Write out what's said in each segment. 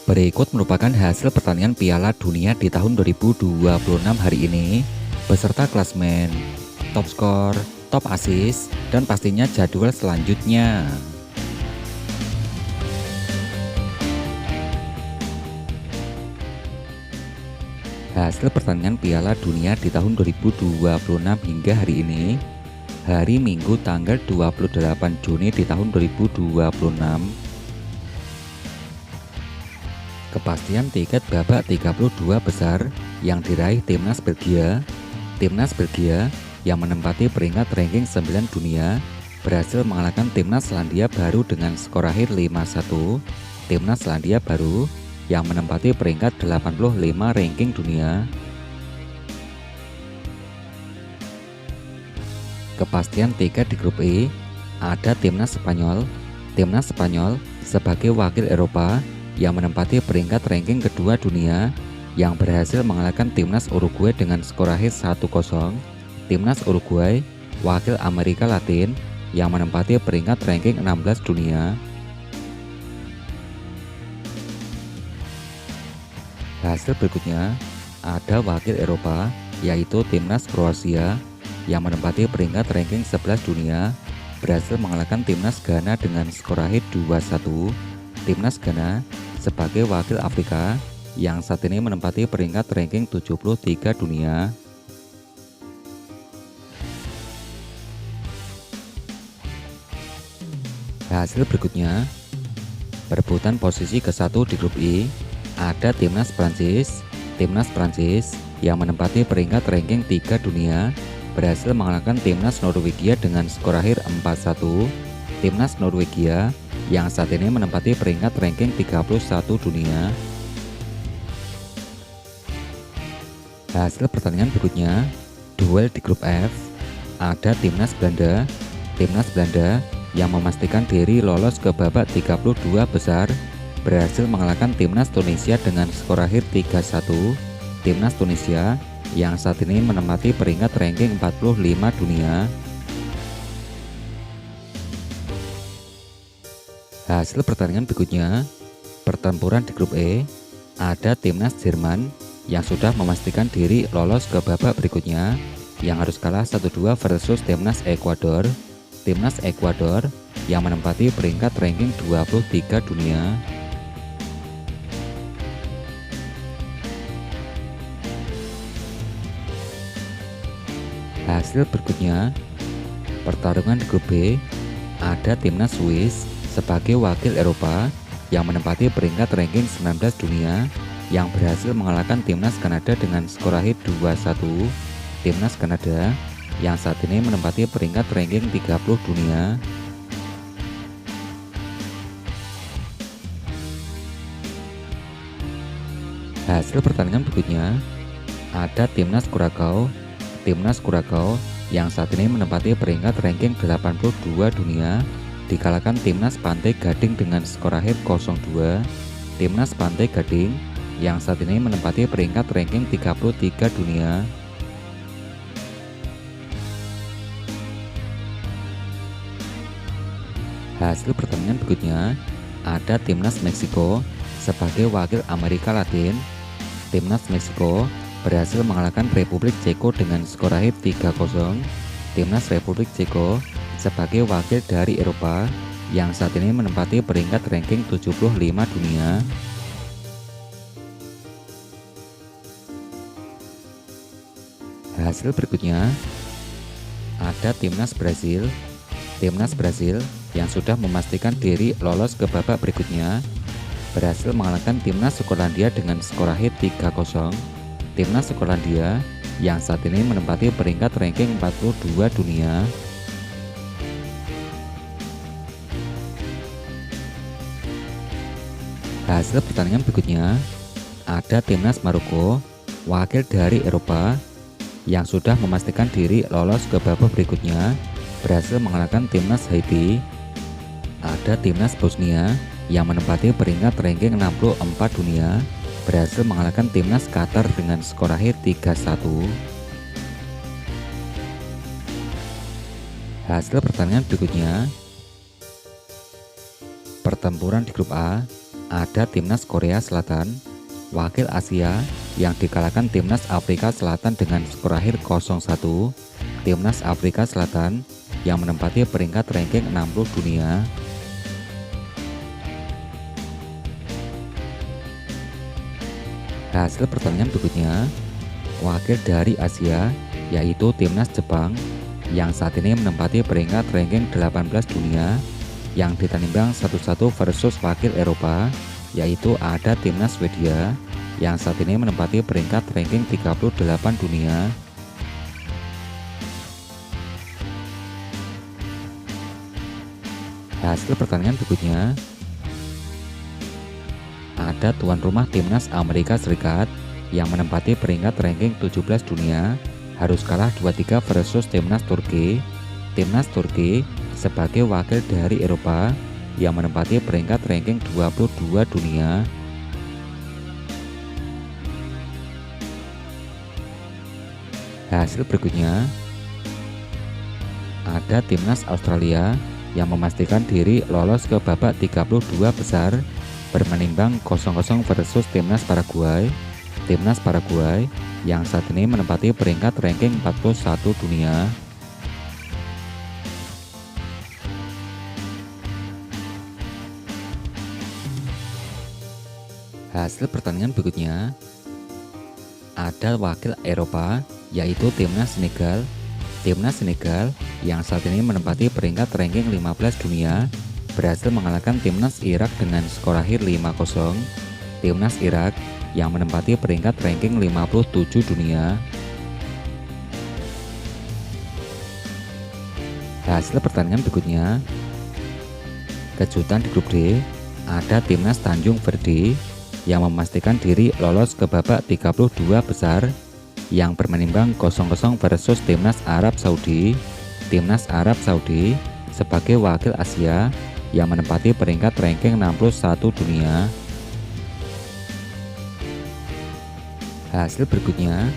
Berikut merupakan hasil pertandingan Piala Dunia di tahun 2026 hari ini, beserta klasmen, top skor, top assist, dan pastinya jadwal selanjutnya. Hasil pertandingan Piala Dunia di tahun 2026 hingga hari ini, hari Minggu tanggal 28 Juni di tahun 2026. Kepastian tiket babak 32 besar yang diraih Timnas Belgia. Timnas Belgia yang menempati peringkat ranking 9 dunia berhasil mengalahkan Timnas Selandia Baru dengan skor akhir 5-1. Timnas Selandia Baru yang menempati peringkat 85 ranking dunia. Kepastian tiket di grup E, ada Timnas Spanyol. Timnas Spanyol sebagai wakil Eropa yang menempati peringkat ranking kedua dunia yang berhasil mengalahkan Timnas Uruguay dengan skor akhir 1-0. Timnas Uruguay, wakil Amerika Latin yang menempati peringkat ranking 16 dunia. Hasil berikutnya, ada wakil Eropa yaitu Timnas Kroasia yang menempati peringkat ranking 11 dunia berhasil mengalahkan Timnas Ghana dengan skor akhir 2-1. Timnas Ghana sebagai wakil Afrika yang saat ini menempati peringkat ranking 73 dunia. Hasil berikutnya, perebutan posisi ke-1 di grup E, ada Timnas Prancis. Timnas Prancis yang menempati peringkat ranking 3 dunia berhasil mengalahkan Timnas Norwegia dengan skor akhir 4-1. Timnas Norwegia yang saat ini menempati peringkat ranking 31 dunia. Hasil pertandingan berikutnya, duel di grup F, ada Timnas Belanda. Timnas Belanda yang memastikan diri lolos ke babak 32 besar berhasil mengalahkan Timnas Tunisia dengan skor akhir 3-1. Timnas Tunisia yang saat ini menempati peringkat ranking 45 dunia. Hasil pertandingan berikutnya, pertempuran di grup E, ada Timnas Jerman yang sudah memastikan diri lolos ke babak berikutnya yang harus kalah 1-2 versus Timnas Ekuador. Timnas Ekuador yang menempati peringkat ranking 23 dunia. Hasil berikutnya, pertarungan di grup B, ada Timnas Swiss sebagai wakil Eropa yang menempati peringkat ranking 19 dunia yang berhasil mengalahkan Timnas Kanada dengan skor akhir 2-1. Timnas Kanada yang saat ini menempati peringkat ranking 30 dunia. Hasil pertandingan berikutnya, ada Timnas Kurakau. Timnas Kurakau yang saat ini menempati peringkat ranking 82 dunia dikalahkan Timnas Pantai Gading dengan skor akhir 0-2. Timnas Pantai Gading yang saat ini menempati peringkat ranking 33 dunia. Hasil pertandingan berikutnya, ada Timnas Meksiko sebagai wakil Amerika Latin. Timnas Meksiko berhasil mengalahkan Republik Ceko dengan skor akhir 3-0. Timnas Republik Ceko sebagai wakil dari Eropa yang saat ini menempati peringkat ranking 75 dunia. Hasil berikutnya, ada Timnas Brasil. Timnas Brasil yang sudah memastikan diri lolos ke babak berikutnya berhasil mengalahkan Timnas Skotlandia dengan skor akhir 3-0. Timnas Skotlandia yang saat ini menempati peringkat ranking 42 dunia. Hasil pertandingan berikutnya, ada Timnas Maroko, wakil dari Eropa yang sudah memastikan diri lolos ke babak berikutnya berhasil mengalahkan Timnas Haiti. Ada Timnas Bosnia yang menempati peringkat ranking 64 dunia berhasil mengalahkan Timnas Qatar dengan skor akhir 3-1. Hasil pertandingan berikutnya, pertempuran di grup A, ada timnas Korea Selatan, wakil Asia yang dikalahkan timnas Afrika Selatan dengan skor akhir 0-1, timnas Afrika Selatan yang menempati peringkat ranking 60 dunia. Hasil pertandingan berikutnya, wakil dari Asia yaitu timnas Jepang yang saat ini menempati peringkat ranking 18 dunia yang ditandingkan 1-1 versus wakil Eropa yaitu ada timnas Swedia yang saat ini menempati peringkat ranking 38 dunia. Hasil pertandingan berikutnya, ada tuan rumah timnas Amerika Serikat yang menempati peringkat ranking 17 dunia harus kalah 2-3 versus timnas Turki. Timnas Turki sebagai wakil dari Eropa yang menempati peringkat ranking 22 dunia. Hasil berikutnya, ada timnas Australia yang memastikan diri lolos ke babak 32 besar bermenimbang 0-0 versus timnas Paraguay. Timnas Paraguay yang saat ini menempati peringkat ranking 41 dunia. Hasil pertandingan berikutnya, ada wakil Eropa yaitu timnas Senegal. Timnas Senegal yang saat ini menempati peringkat ranking 15 dunia berhasil mengalahkan timnas Irak dengan skor akhir 5-0. Timnas Irak yang menempati peringkat ranking 57 dunia. Hasil pertandingan berikutnya, kejutan di grup D, ada timnas Tanjung Verde yang memastikan diri lolos ke babak 32 besar yang bermenimbang 0-0 versus timnas Arab Saudi. Timnas Arab Saudi sebagai wakil Asia yang menempati peringkat ranking 61 dunia. Hasil berikutnya,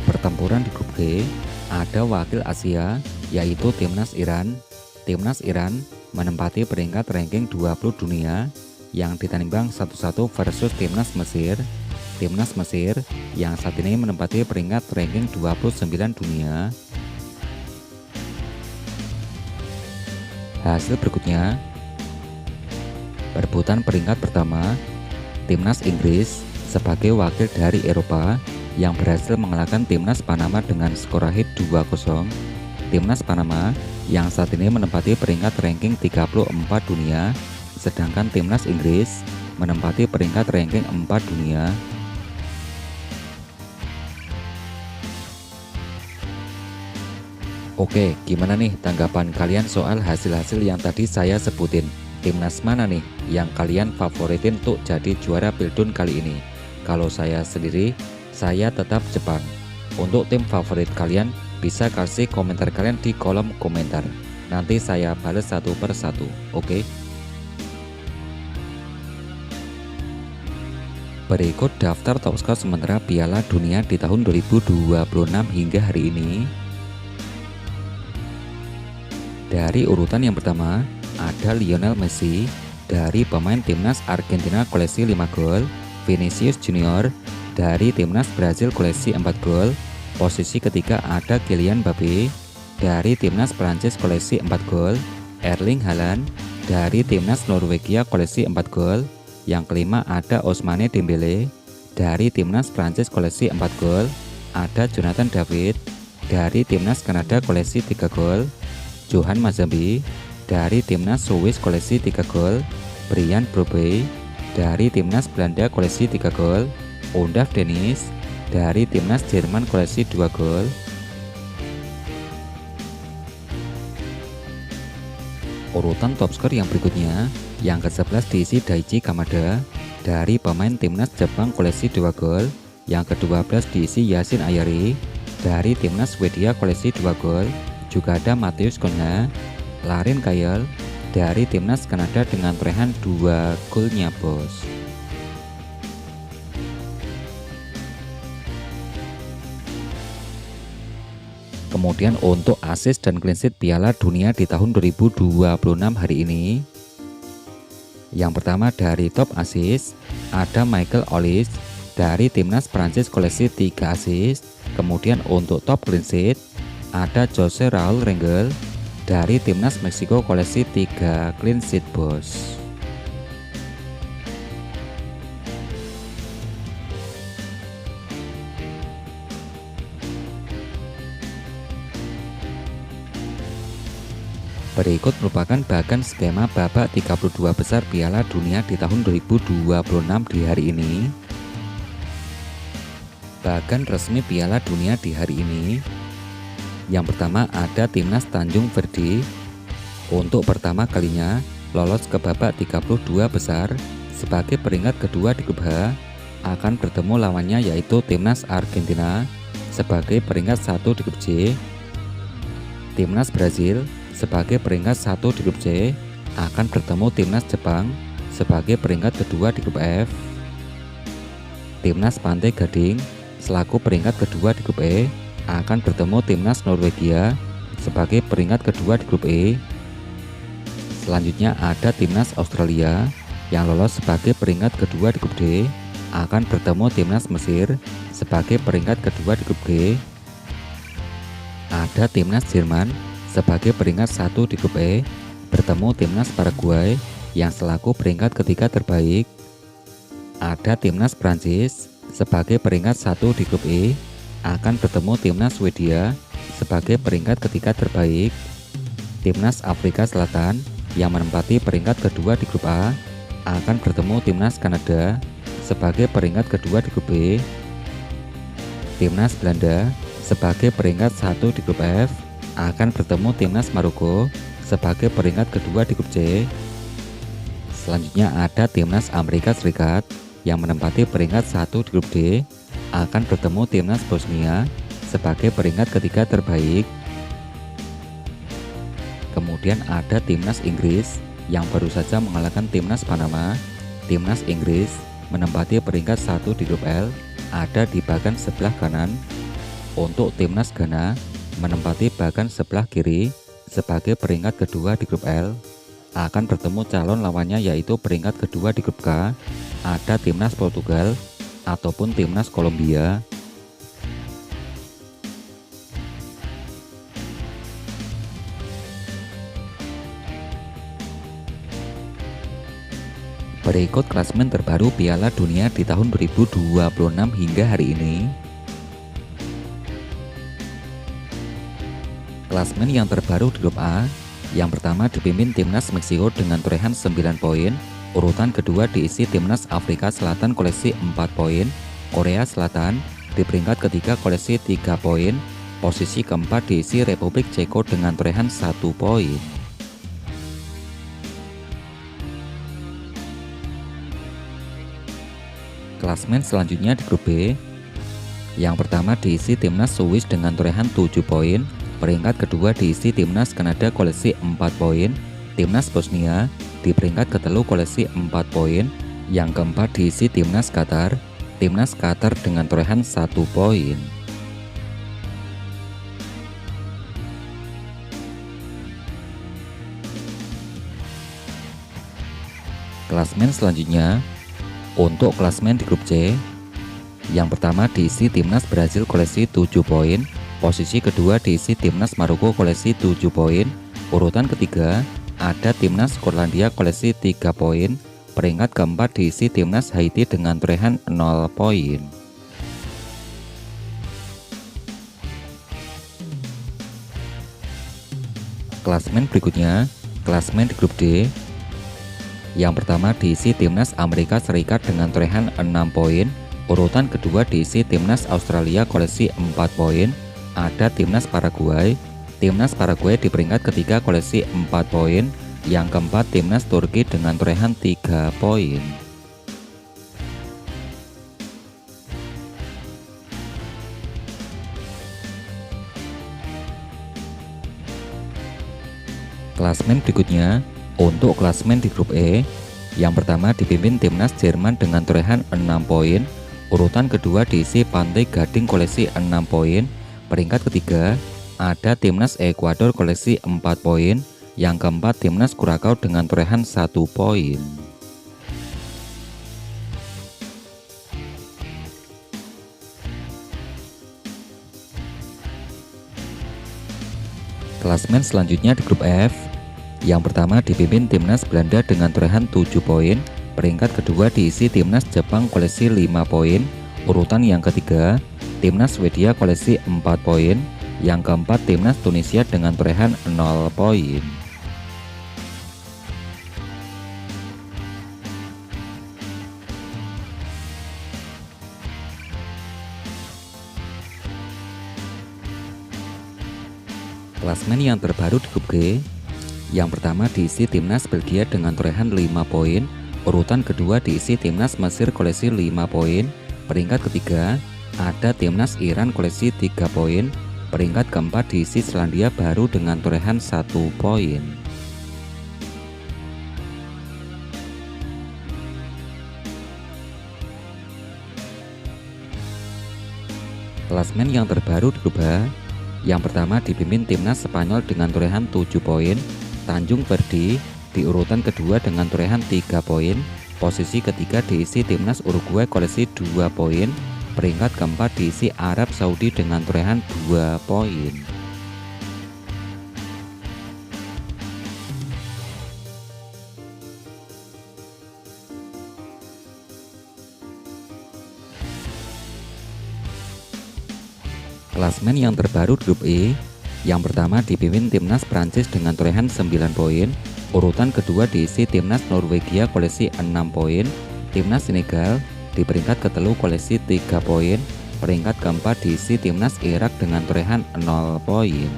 pertempuran di grup G, ada wakil Asia yaitu timnas Iran. Timnas Iran menempati peringkat ranking 20 dunia yang ditandingkan 1-1 versus timnas Mesir. Timnas Mesir yang saat ini menempati peringkat ranking 29 dunia. Hasil berikutnya, perebutan peringkat pertama, timnas Inggris sebagai wakil dari Eropa yang berhasil mengalahkan timnas Panama dengan skor akhir 2-0. Timnas Panama yang saat ini menempati peringkat ranking 34 dunia, sedangkan timnas Inggris menempati peringkat ranking 4 dunia. Oke, gimana nih tanggapan kalian soal hasil-hasil yang tadi saya sebutin? Timnas mana nih yang kalian favoritin untuk jadi juara Pildun kali ini? Kalau saya sendiri, saya tetap Jepang. Untuk tim favorit kalian, bisa kasih komentar kalian di kolom komentar. Nanti saya balas satu per satu, oke? Berikut daftar top skor sementara Piala Dunia di tahun 2026 hingga hari ini. Dari urutan yang pertama, ada Lionel Messi dari pemain timnas Argentina koleksi 5 gol, Vinicius Junior dari timnas Brazil koleksi 4 gol. Posisi ketiga ada Kylian Mbappe dari timnas Prancis koleksi 4 gol, Erling Haaland dari timnas Norwegia koleksi 4 gol. Yang kelima ada Ousmane Dembele dari timnas Prancis koleksi 4 gol, ada Jonathan David dari timnas Kanada koleksi 3 gol, Johan Mazambi dari timnas Swiss koleksi 3 gol, Brian Brobey dari timnas Belanda koleksi 3 gol, Ondaf Dennis dari timnas Jerman koleksi 2 gol. Urutan top skor yang berikutnya, yang ke-11 diisi Daichi Kamada dari pemain timnas Jepang koleksi 2 gol, yang ke-12 diisi Yasin Ayari dari timnas Swedia koleksi 2 gol. Juga ada Mateusz Konha, Larin Kayal dari timnas Kanada dengan torehan 2 golnya bos. Kemudian untuk assist dan clean sheet Piala Dunia di tahun 2026 hari ini, Yang pertama dari top assist, ada Michael Olise dari timnas Prancis koleksi 3 assist. Kemudian untuk top clean sheet, ada Jose Raul Rengel dari timnas Meksiko koleksi 3 clean sheet bos. Berikut merupakan bagan skema babak 32 besar Piala Dunia di tahun 2026 di hari ini. Bagan resmi Piala Dunia di hari ini. Yang pertama ada timnas Tanjung Verde. Untuk pertama kalinya lolos ke babak 32 besar sebagai peringkat kedua di grup H, akan bertemu lawannya yaitu timnas Argentina sebagai peringkat 1 di grup C. Timnas Brazil sebagai peringkat 1 di grup C akan bertemu timnas Jepang sebagai peringkat kedua di grup F. Timnas Pantai Gading selaku peringkat kedua di grup E akan bertemu timnas Norwegia sebagai peringkat kedua di grup E. Selanjutnya ada timnas Australia yang lolos sebagai peringkat kedua di grup D akan bertemu timnas Mesir sebagai peringkat kedua di grup G. Ada timnas Jerman sebagai peringkat 1 di grup E bertemu timnas Paraguay yang selaku peringkat ketiga terbaik. Ada timnas Prancis sebagai peringkat 1 di grup E akan bertemu timnas Swedia sebagai peringkat ketiga terbaik. Timnas Afrika Selatan yang menempati peringkat kedua di grup A akan bertemu timnas Kanada sebagai peringkat kedua di grup B. Timnas Belanda sebagai peringkat 1 di grup F akan bertemu timnas Maroko sebagai peringkat kedua di grup C. Selanjutnya ada timnas Amerika Serikat yang menempati peringkat 1 di grup D akan bertemu timnas Bosnia sebagai peringkat ketiga terbaik. Kemudian ada timnas Inggris yang baru saja mengalahkan timnas Panama. Timnas Inggris menempati peringkat 1 di grup L, ada di bagian sebelah kanan. Untuk timnas Ghana menempati bagian sebelah kiri sebagai peringkat kedua di grup L, akan bertemu calon lawannya yaitu peringkat kedua di grup K, ada timnas Portugal ataupun timnas Kolombia. Berikut klasemen terbaru Piala Dunia di tahun 2026 hingga hari ini. Klasemen yang terbaru di grup A, yang pertama dipimpin timnas Meksiko dengan torehan 9 poin, urutan kedua diisi timnas Afrika Selatan koleksi 4 poin, Korea Selatan di peringkat ketiga koleksi 3 poin, posisi keempat diisi Republik Ceko dengan torehan 1 poin. Klasemen selanjutnya di grup B, yang pertama diisi timnas Swiss dengan torehan 7 poin, peringkat kedua diisi timnas Kanada koleksi 4 poin, timnas Bosnia di peringkat ketelu koleksi 4 poin, yang keempat diisi timnas Qatar dengan torehan 1 poin. Klasemen selanjutnya, untuk klasemen di grup C, yang pertama diisi timnas Brazil koleksi 7 poin, posisi kedua diisi timnas Maroko koleksi 7 poin, urutan ketiga ada timnas Skotlandia koleksi 3 poin, peringkat keempat diisi timnas Haiti dengan torehan 0 poin. Klasemen berikutnya, klasemen di grup D, yang pertama diisi timnas Amerika Serikat dengan torehan 6 poin, urutan kedua diisi timnas Australia koleksi 4 poin, ada timnas Paraguay di peringkat ketiga koleksi 4 poin, yang keempat timnas Turki dengan torehan 3 poin. Klasemen berikutnya, untuk klasemen di grup E, yang pertama dipimpin timnas Jerman dengan torehan 6 poin, urutan kedua diisi Pantai Gading koleksi 6 poin, peringkat ketiga ada timnas Ekuador koleksi 4 poin, yang keempat timnas Kurakau dengan torehan 1 poin. Klasmen selanjutnya di grup F. Yang pertama dipimpin timnas Belanda dengan torehan 7 poin. Peringkat kedua diisi timnas Jepang koleksi 5 poin. Urutan yang ketiga, timnas Swedia koleksi 4 poin. Yang keempat, timnas Tunisia dengan torehan 0 poin. Klasmen yang terbaru di grup G. Yang pertama diisi timnas Belgia dengan torehan 5 poin. Urutan kedua diisi timnas Mesir koleksi 5 poin. Peringkat ketiga ada timnas Iran koleksi 3 poin. Peringkat keempat diisi Selandia Baru dengan torehan 1 poin. Klasmen yang terbaru di grup H. Yang pertama dipimpin timnas Spanyol dengan torehan 7 poin. Tanjung Verdi di urutan kedua dengan torehan 3 poin. Posisi ketiga diisi timnas Uruguay koleksi 2 poin. Peringkat keempat diisi Arab Saudi dengan torehan 2 poin. Klasmen yang terbaru di grup E. Yang pertama dipimpin timnas Prancis dengan torehan 9 poin. Urutan kedua diisi timnas Norwegia koleksi 6 poin. Timnas Senegal di peringkat ketelu koleksi 3 poin. Peringkat keempat diisi timnas Irak dengan torehan 0 poin.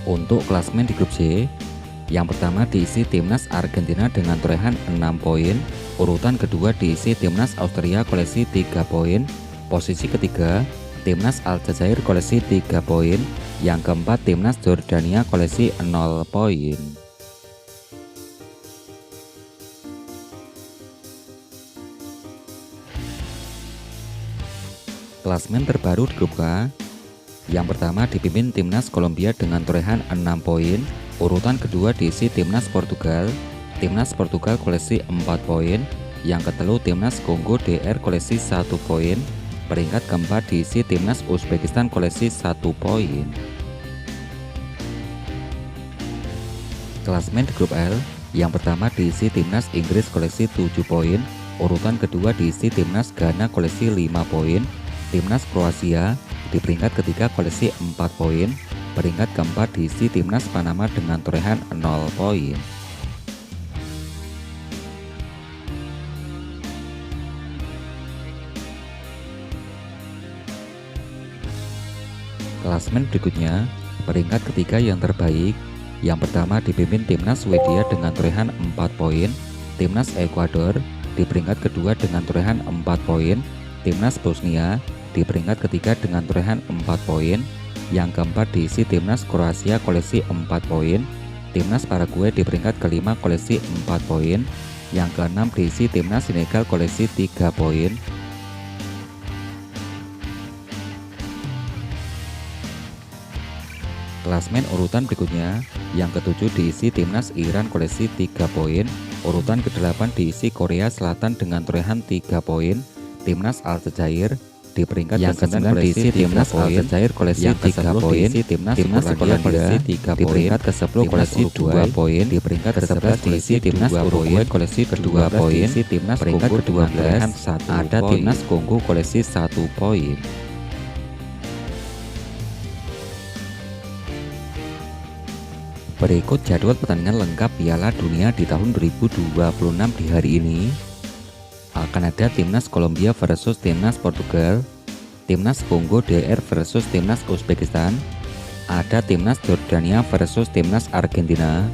Untuk klasmen di grup C, yang pertama diisi timnas Argentina dengan torehan 6 poin. Urutan kedua diisi timnas Austria koleksi 3 poin. Posisi ketiga timnas Aljazair koleksi 3 poin. Yang keempat timnas Jordania koleksi 0 poin. Klasmen terbaru di grup K. Yang pertama dipimpin timnas Kolombia dengan torehan 6 poin. Urutan kedua diisi timnas Portugal. Timnas Portugal koleksi 4 poin. Yang ketelu timnas Kongo DR koleksi 1 poin. Peringkat keempat diisi timnas Uzbekistan koleksi 1 poin. Klasmen di grup L. Yang pertama diisi timnas Inggris koleksi 7 poin. Urutan kedua diisi timnas Ghana koleksi 5 poin. Timnas Kroasia di peringkat ketiga koleksi 4 poin. Peringkat keempat diisi timnas Panama dengan torehan 0 poin. Klasmen berikutnya, peringkat ketiga yang terbaik. Yang pertama dipimpin timnas Swedia dengan torehan 4 poin. Timnas Ekuador di peringkat kedua dengan torehan 4 poin. Timnas Bosnia di peringkat ketiga dengan torehan 4 poin. Yang keempat diisi timnas Kroasia koleksi 4 poin. Timnas Paraguay di peringkat kelima koleksi 4 poin. Yang keenam diisi timnas Senegal koleksi 3 poin. Klasmen urutan berikutnya, yang ketujuh diisi timnas Iran koleksi 3 poin. Urutan ke-8 diisi Korea Selatan dengan torehan 3 poin. Timnas Aljazair di peringkat yang ke-9 diisi timnas Aljazair koleksi 3 poin. Timnas Polandia koleksi 3 poin. Di peringkat ke-10 koleksi 2 poin. Di peringkat ke-11 diisi timnas Uruguay koleksi 2 poin. Timnas peringkat ke-12 ada timnas Kongo koleksi 1 poin. Berikut jadwal pertandingan lengkap Piala Dunia di tahun 2026 di hari ini. Akan ada timnas Kolombia versus timnas Portugal, timnas Kongo DR versus timnas Uzbekistan, ada timnas Jordania versus timnas Argentina,